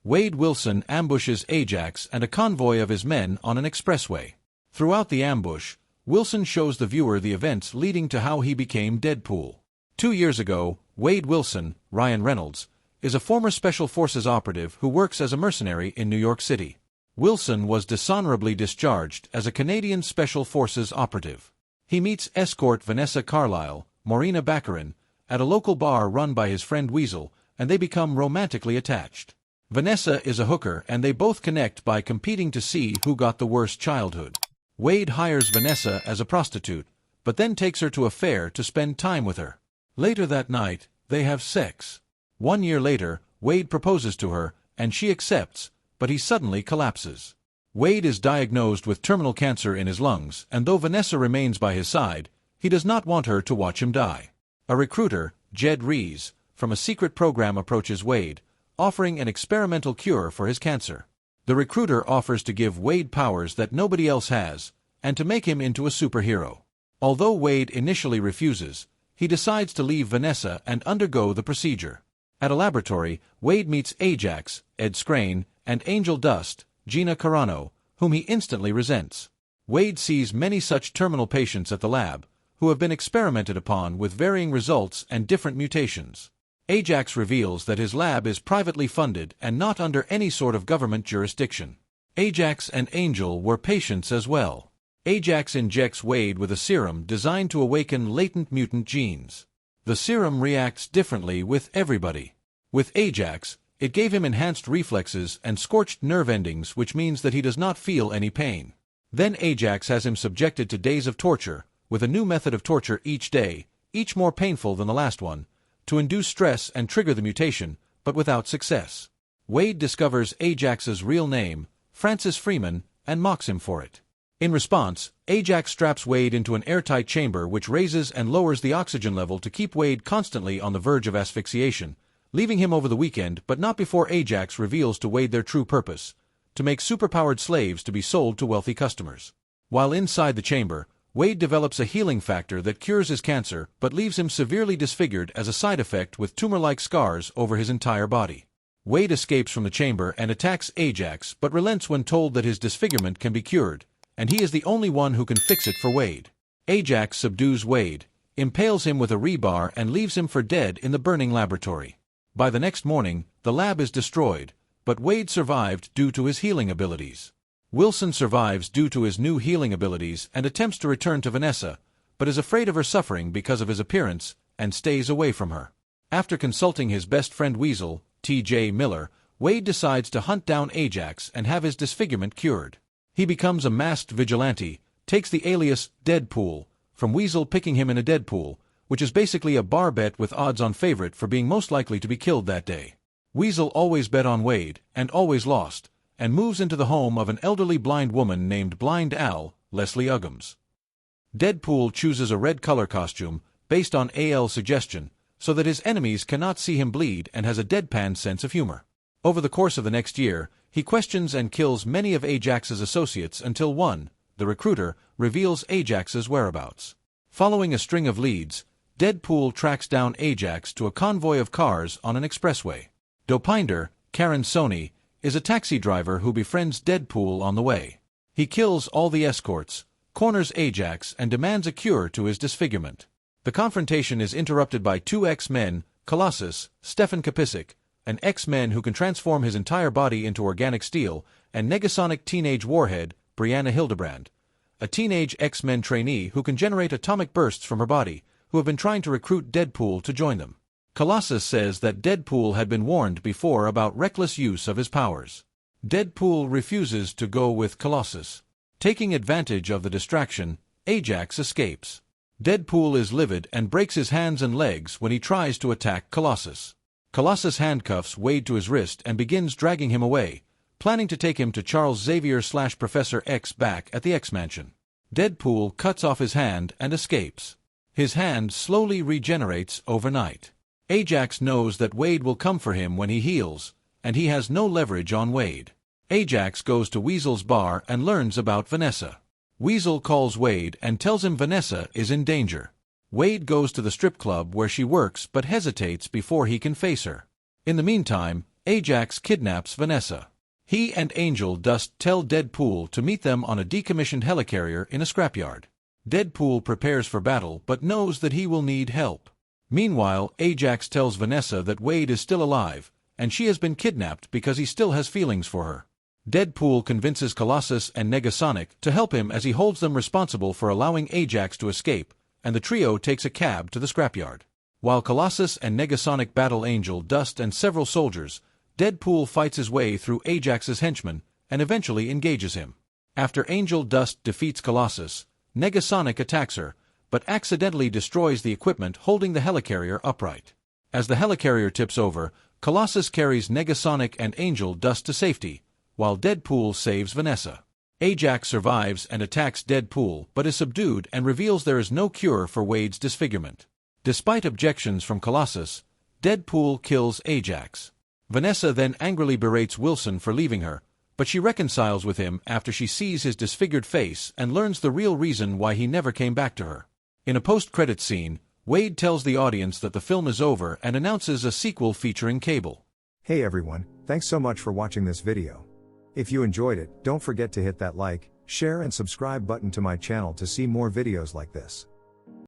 Wade Wilson ambushes Ajax and a convoy of his men on an expressway. Throughout the ambush, Wilson shows the viewer the events leading to how he became Deadpool. 2 years ago, Wade Wilson, Ryan Reynolds, is a former Special Forces operative who works as a mercenary in New York City. Wilson was dishonorably discharged as a Canadian Special Forces operative. He meets escort Vanessa Carlyle, Maureen Baccarin, at a local bar run by his friend Weasel, and they become romantically attached. Vanessa is a hooker and they both connect by competing to see who got the worst childhood. Wade hires Vanessa as a prostitute, but then takes her to a fair to spend time with her. Later that night, they have sex. 1 year later, Wade proposes to her, and she accepts, but he suddenly collapses. Wade is diagnosed with terminal cancer in his lungs, and though Vanessa remains by his side, he does not want her to watch him die. A recruiter, Jed Rees, from a secret program approaches Wade, offering an experimental cure for his cancer. The recruiter offers to give Wade powers that nobody else has, and to make him into a superhero. Although Wade initially refuses, he decides to leave Vanessa and undergo the procedure. At a laboratory, Wade meets Ajax, Ed Skrein, and Angel Dust, Gina Carano, whom he instantly resents. Wade sees many such terminal patients at the lab, who have been experimented upon with varying results and different mutations. Ajax reveals that his lab is privately funded and not under any sort of government jurisdiction. Ajax and Angel were patients as well. Ajax injects Wade with a serum designed to awaken latent mutant genes. The serum reacts differently with everybody. With Ajax, it gave him enhanced reflexes and scorched nerve endings, which means that he does not feel any pain. Then Ajax has him subjected to days of torture, with a new method of torture each day, each more painful than the last one, to induce stress and trigger the mutation, but without success. Wade discovers Ajax's real name, Francis Freeman, and mocks him for it. In response, Ajax straps Wade into an airtight chamber which raises and lowers the oxygen level to keep Wade constantly on the verge of asphyxiation, leaving him over the weekend but not before Ajax reveals to Wade their true purpose, to make superpowered slaves to be sold to wealthy customers. While inside the chamber, Wade develops a healing factor that cures his cancer but leaves him severely disfigured as a side effect with tumor-like scars over his entire body. Wade escapes from the chamber and attacks Ajax but relents when told that his disfigurement can be cured, and he is the only one who can fix it for Wade. Ajax subdues Wade, impales him with a rebar and leaves him for dead in the burning laboratory. By the next morning, the lab is destroyed, but Wade survived due to his healing abilities. Wilson survives due to his new healing abilities and attempts to return to Vanessa, but is afraid of her suffering because of his appearance and stays away from her. After consulting his best friend Weasel, T.J. Miller, Wade decides to hunt down Ajax and have his disfigurement cured. He becomes a masked vigilante, takes the alias Deadpool, from Weasel picking him in a Deadpool, which is basically a bar bet with odds-on favorite for being most likely to be killed that day. Weasel always bet on Wade, and always lost, and moves into the home of an elderly blind woman named Blind Al, Leslie Uggams. Deadpool chooses a red color costume, based on AL's suggestion, so that his enemies cannot see him bleed and has a deadpan sense of humor. Over the course of the next year, he questions and kills many of Ajax's associates until one, the recruiter, reveals Ajax's whereabouts. Following a string of leads, Deadpool tracks down Ajax to a convoy of cars on an expressway. Dopinder, Karen Sony, is a taxi driver who befriends Deadpool on the way. He kills all the escorts, corners Ajax and demands a cure to his disfigurement. The confrontation is interrupted by two X-Men, Colossus, Stefan Kapisic, an X-Men who can transform his entire body into organic steel, and Negasonic Teenage Warhead, Brianna Hildebrand, a teenage X-Men trainee who can generate atomic bursts from her body, who have been trying to recruit Deadpool to join them. Colossus says that Deadpool had been warned before about reckless use of his powers. Deadpool refuses to go with Colossus. Taking advantage of the distraction, Ajax escapes. Deadpool is livid and breaks his hands and legs when he tries to attack Colossus. Colossus handcuffs Wade to his wrist and begins dragging him away, planning to take him to Charles Xavier/Professor X back at the X-Mansion. Deadpool cuts off his hand and escapes. His hand slowly regenerates overnight. Ajax knows that Wade will come for him when he heals, and he has no leverage on Wade. Ajax goes to Weasel's bar and learns about Vanessa. Weasel calls Wade and tells him Vanessa is in danger. Wade goes to the strip club where she works but hesitates before he can face her. In the meantime, Ajax kidnaps Vanessa. He and Angel Dust tell Deadpool to meet them on a decommissioned helicarrier in a scrapyard. Deadpool prepares for battle but knows that he will need help. Meanwhile, Ajax tells Vanessa that Wade is still alive, and she has been kidnapped because he still has feelings for her. Deadpool convinces Colossus and Negasonic to help him as he holds them responsible for allowing Ajax to escape, and the trio takes a cab to the scrapyard. While Colossus and Negasonic battle Angel Dust and several soldiers, Deadpool fights his way through Ajax's henchmen and eventually engages him. After Angel Dust defeats Colossus, Negasonic attacks her, but accidentally destroys the equipment holding the helicarrier upright. As the helicarrier tips over, Colossus carries Negasonic and Angel Dust to safety, while Deadpool saves Vanessa. Ajax survives and attacks Deadpool but is subdued and reveals there is no cure for Wade's disfigurement. Despite objections from Colossus, Deadpool kills Ajax. Vanessa then angrily berates Wilson for leaving her, but she reconciles with him after she sees his disfigured face and learns the real reason why he never came back to her. In a post-credits scene, Wade tells the audience that the film is over and announces a sequel featuring Cable. Hey everyone, thanks so much for watching this video. If you enjoyed it, don't forget to hit that like, share and subscribe button to my channel to see more videos like this.